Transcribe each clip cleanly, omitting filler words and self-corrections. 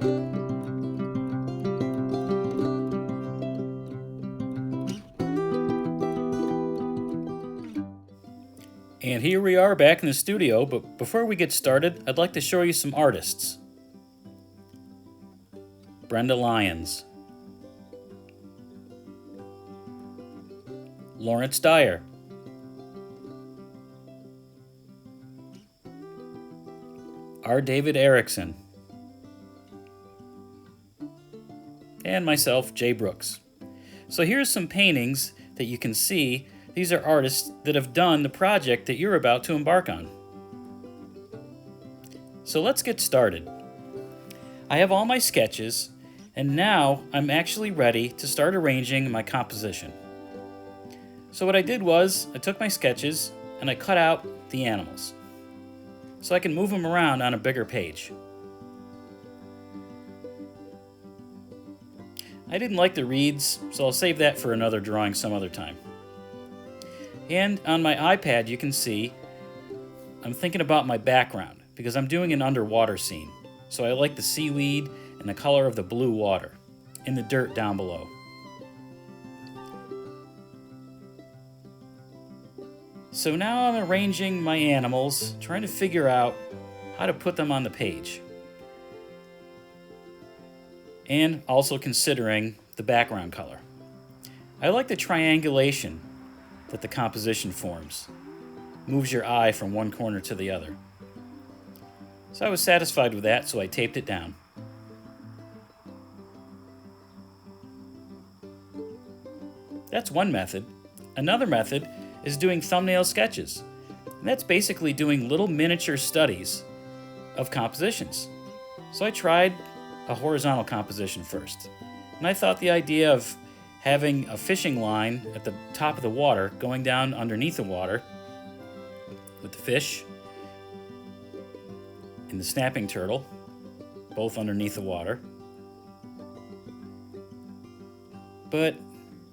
And here we are back in the studio, but before we get started, I'd like to show you some artists. BRENDA LYONS, DYER, David Erickson, and myself, Jay Brooks. So here's some paintings that you can see. These are artists that have done the project that you're about to embark on. So let's get started. I have all my sketches, and now I'm actually ready to start arranging my composition. So what I did was, I took my sketches and I cut out the animals so I can move them around on a bigger page. I didn't like the reeds, so I'll save that for another drawing some other time. And on my iPad, you can see I'm thinking about my background because I'm doing an underwater scene. So I like the seaweed and the color of the blue water in the dirt down below. So now I'm arranging my animals, trying to figure out how to put them on the page. And also considering the background color. I like the triangulation that the composition forms. Moves your eye from one corner to the other. So I was satisfied with that, so I taped it down. That's one method. Another method is doing thumbnail sketches. And that's basically doing little miniature studies of compositions. So I tried a horizontal composition first. And I thought the idea of having a fishing line at the top of the water going down underneath the water with the fish and the snapping turtle both underneath the water. But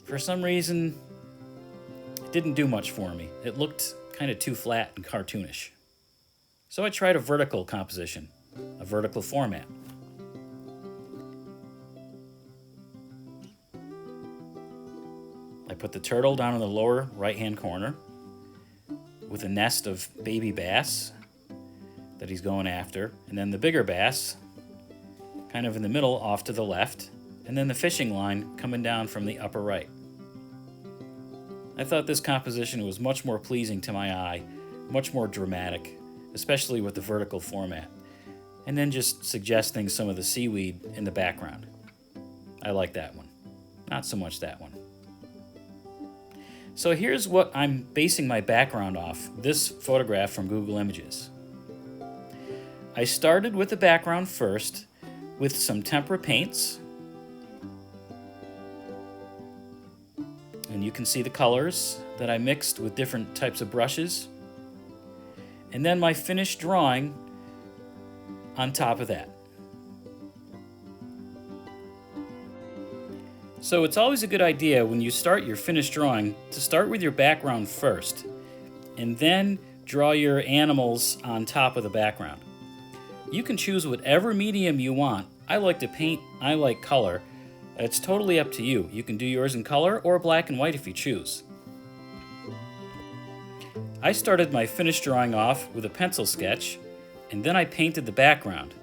for some reason it didn't do much for me. It looked kind of too flat and cartoonish. So I tried a vertical composition, a vertical format. I put the turtle down in the lower right-hand corner with a nest of baby bass that he's going after, and then the bigger bass kind of in the middle off to the left, and then the fishing line coming down from the upper right. I thought this composition was much more pleasing to my eye, much more dramatic, especially with the vertical format, and then just suggesting some of the seaweed in the background. I like that one, not so much that one. So here's what I'm basing my background off, this photograph from Google Images. I started with the background first with some tempera paints. And you can see the colors that I mixed with different types of brushes. And then my finished drawing on top of that. So it's always a good idea when you start your finished drawing to start with your background first and then draw your animals on top of the background. You can choose whatever medium you want. I like to paint, I like color. It's totally up to you. You can do yours in color or black and white if you choose. I started my finished drawing off with a pencil sketch, and then I painted the background.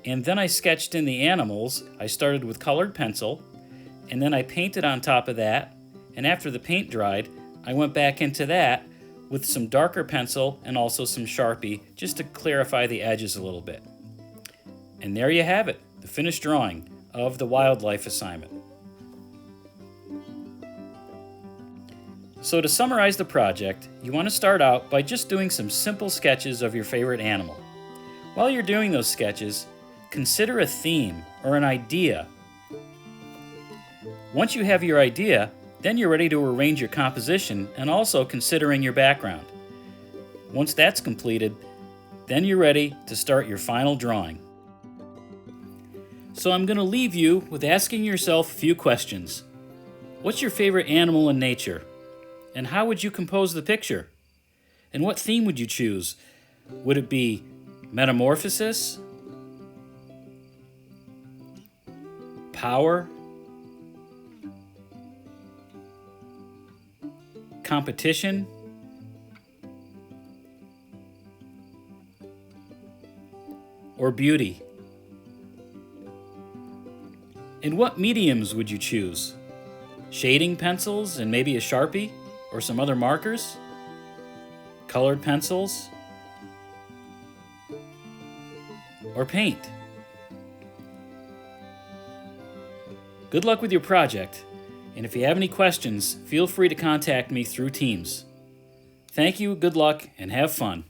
And then I sketched in the animals. I started with colored pencil, and then I painted on top of that, and after the paint dried, I went back into that with some darker pencil and also some Sharpie just to clarify the edges a little bit. And there you have it, the finished drawing of the wildlife assignment. So to summarize the project, you want to start out by just doing some simple sketches of your favorite animal. While you're doing those sketches, consider a theme or an idea. Once you have your idea, then you're ready to arrange your composition and also considering your background. Once that's completed, then you're ready to start your final drawing. So I'm going to leave you with asking yourself a few questions. What's your favorite animal in nature? And how would you compose the picture? And what theme would you choose? Would it be metamorphosis? power, competition, or beauty? And what mediums would you choose? Shading pencils and maybe a Sharpie or some other markers? Colored pencils? Or paint? Good luck with your project, and if you have any questions, feel free to contact me through Teams. Thank you, good luck, and have fun.